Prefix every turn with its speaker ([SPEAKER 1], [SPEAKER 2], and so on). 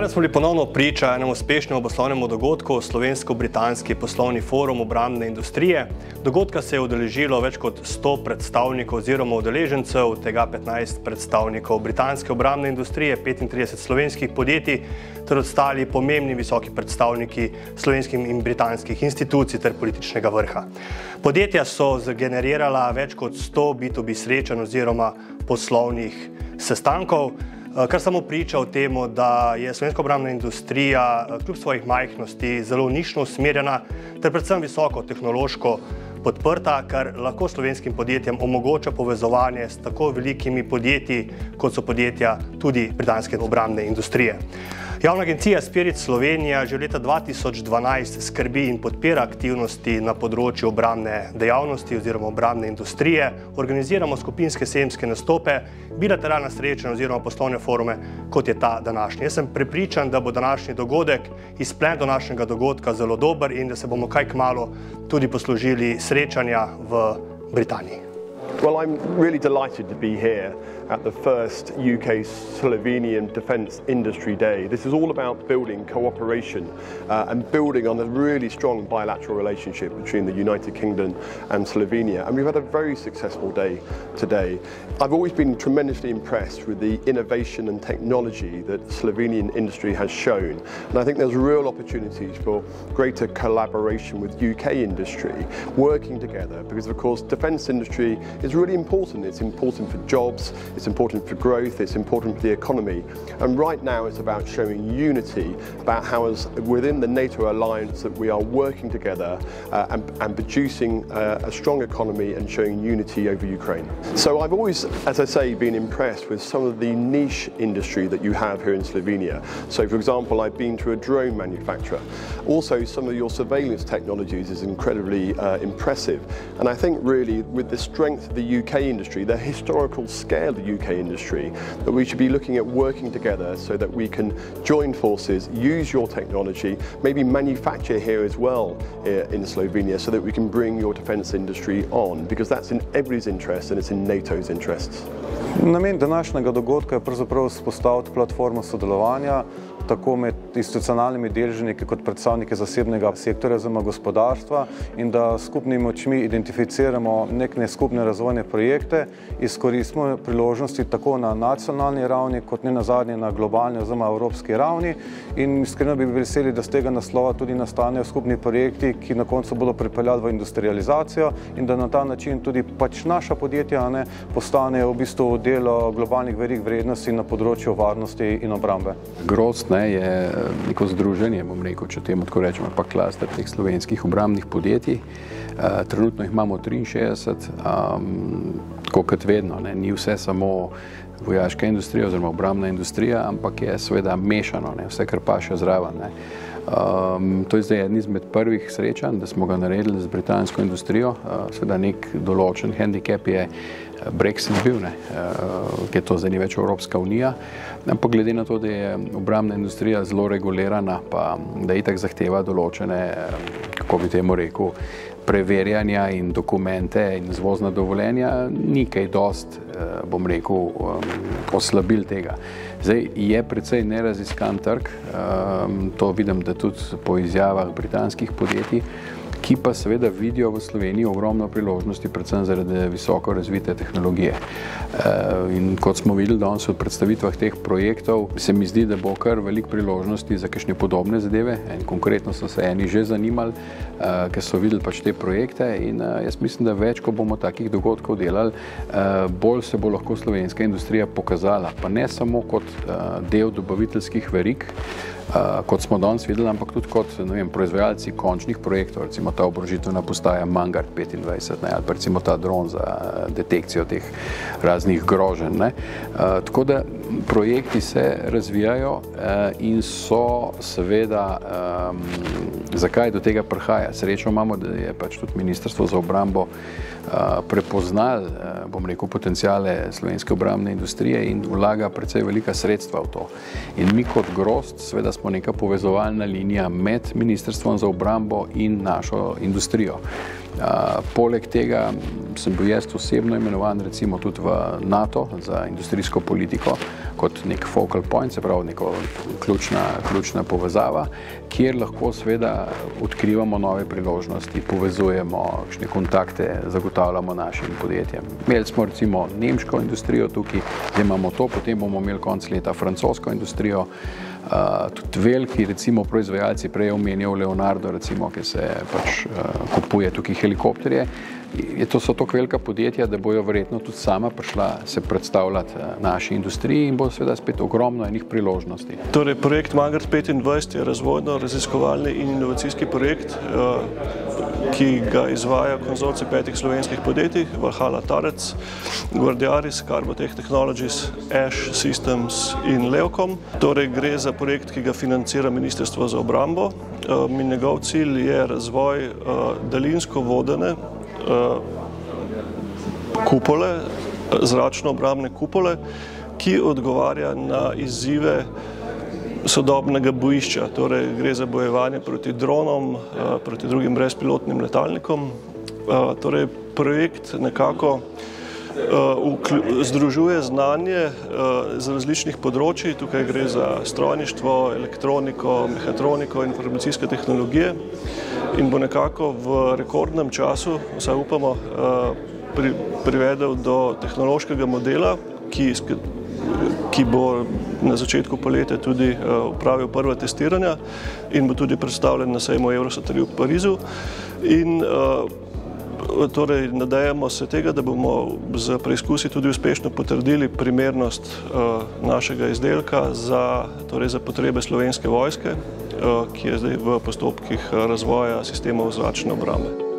[SPEAKER 1] Danes smo bili ponovno priča enemu uspešnemu poslovnemu dogodku, Slovensko-britanski poslovni forum obrambne industrije. Dogodka se je udeležilo več kot 100 predstavnikov oziroma udeležencev, tega 15 predstavnikov britanske obrambne industrije, 35 slovenskih podjetij ter ostali pomembni visoki predstavniki slovenskih in britanskih institucij ter političnega vrha. Podjetja so zgenerirala več kot 100 B2B srečanj oziroma poslovnih sestankov, kar samo priča o tem, da je slovenska obrambna industrija kljub svojih majhnosti zelo nišno usmerjena ter predvsem visoko tehnološko podprta, kar lahko slovenskim podjetjem omogoča povezovanje s tako velikimi podjetji, kot so podjetja tudi britanske obrambne industrije. Javna agencija Spirit Slovenija že leta 2012 skrbi in podpira aktivnosti na področju obrambne dejavnosti oziroma obrambne industrije. Organiziramo skupinske sejemske nastope, bilateralna srečanja oziroma poslovne forume, kot je ta današnji. Jaz sem prepričan, da bo današnji dogodek, izplen današnjega dogodka zelo dober in da se bomo kaj kmalu tudi poslužili srečanja v Britaniji.
[SPEAKER 2] Well, I'm really delighted to be here at the first UK-Slovenian Defence Industry Day. This is all about building cooperation and building on a really strong bilateral relationship between the United Kingdom and Slovenia. And we've had a very successful day today. I've always been tremendously impressed with the innovation and technology that Slovenian industry has shown. And I think there's real opportunities for greater collaboration with UK industry, working together, because of course defence industry is really important. It's important for jobs, it's important for growth, it's important for the economy. And right now it's about showing unity, about how as within the NATO alliance that we are working together and producing a strong economy and showing unity over Ukraine. So I've always, as I say, been impressed with some of the niche industry that you have here in Slovenia. So for example, I've been to a drone manufacturer. Also, some of your surveillance technologies is incredibly impressive. And I think really with the strength of the UK industry, the historical scale of the UK industry, that we should be looking at working together so that we can join forces, use your technology, maybe manufacture here as well in Slovenia so that we can bring your defence industry on, because that's in everybody's interest and it's in NATO's interests.
[SPEAKER 3] Namen današnjega dogodka je pravzaprav vzpostaviti platformo sodelovanja tako med institucionalnimi deležniki kot predstavniki zasebnega sektorja oziroma gospodarstva in da skupnimi močmi identificiramo neke skupne razvojne projekte, izkoristimo priložnosti tako na nacionalni ravni kot ne nazadnje na globalni oziroma evropski ravni in iskreno bi veseli, da z tega naslova tudi nastanejo skupni projekti, ki na koncu bodo pripeljali v industrializacijo in da na ta način tudi naša podjetja postanejo v bistvu delo globalnih verig vrednosti na področju varnosti in obrambe.
[SPEAKER 4] Grozd je neko združenje, bom rekel, če temu tako rečemo, pa klaster teh slovenskih obrambnih podjetij. Trenutno jih imamo 63, tako kot vedno, ni vse samo vojaška industrija oziroma obrambna industrija, ampak je seveda mešano, vse kar paše zraven. To je zdaj eden izmed prvih srečanj, da smo ga naredili z britansko industrijo. Seveda nek določen handicap je Brexit bil, ki je to zdaj ni več Evropska unija, ampak glede na to, da je obrambna industrija zelo regulirana, pa da itak zahteva določene, kako bi temu rekel, preverjanja in dokumente in izvozna dovoljenja, ni kaj dost, bom rekel, oslabil tega. Zdaj je precej neraziskan trg, to vidim, da tudi po izjavah britanskih podjetij, ki pa seveda vidijo v Sloveniji ogromno priložnosti, predvsem zaradi visoko razvite tehnologije. In kot smo videli danes v predstavitvah teh projektov, se mi zdi, da bo kar veliko priložnosti za kakšne podobne zadeve. Konkretno so se eni že zanimali, ker so videli te projekte in jaz mislim, da več, ko bomo takih dogodkov delali, bolj se bo lahko slovenska industrija pokazala, pa ne samo kot del dobaviteljskih verig, kot smo danes videli, ampak tudi kot proizvajalci končnih projektov, recimo ta oborožitvena postaja Mangard 25, ali pa recimo ta dron za detekcijo teh raznih groženj. Tako da projekti se razvijajo in so seveda, zakaj do tega prihaja. Srečo imamo, da je tudi Ministrstvo za obrambo prepoznali, bom rekel, potenciale slovenske obrambne industrije in vlaga precej velika sredstva v to. In mi kot Grozd seveda smo neka povezovalna linija med Ministrstvom za obrambo in našo industrijo. Poleg tega sem bil jaz osebno imenovan recimo tudi v NATO za industrijsko politiko kot nek focal point, se pravi neko ključna povezava, kjer lahko seveda odkrivamo nove priložnosti, povezujemo kakšne kontakte, zagotavljamo našim podjetjem. Imeli smo recimo nemško industrijo tukaj, zdaj imamo to, potem bomo imeli konec leta francosko industrijo, tudi veliki recimo proizvajalci, prej je omenjal Leonardo recimo, ki se pač kupuje tukaj helikopterje. To so tako velika podjetja, da bojo verjetno tudi sama prišla se predstavljati naši industriji in bo seveda spet ogromno enih priložnosti.
[SPEAKER 5] Torej, projekt Mangart 25 je razvojno-raziskovalni in inovacijski projekt, ki ga izvaja konzorcij 5 slovenskih podjetij, Valhalla Tarec, Guardiaris, Carbotech Technologies, Ash Systems in Leocom. Torej, gre za projekt, ki ga financira Ministrstvo za obrambo. Njegov cilj je razvoj daljinsko vodene kupole, zračno-obrambne kupole, ki odgovarja na izzive sodobnega bojišča. Torej, gre za bojevanje proti dronom, proti drugim brezpilotnim letalnikom. Torej, projekt nekako združuje znanje z različnih področji. Tukaj gre za strojništvo, elektroniko, mehatroniko, informacijske tehnologije in bo nekako v rekordnem času, vsaj upamo, privedel do tehnološkega modela, ki bo na začetku poletja tudi opravil prva testiranja in bo tudi predstavljen na sejmu Eurosatory v Parizu. In torej nadejamo se tega, da bomo z preizkusi tudi uspešno potrdili primernost našega izdelka za potrebe Slovenske vojske, ki je zdaj v postopkih razvoja sistemov zračne obrambe.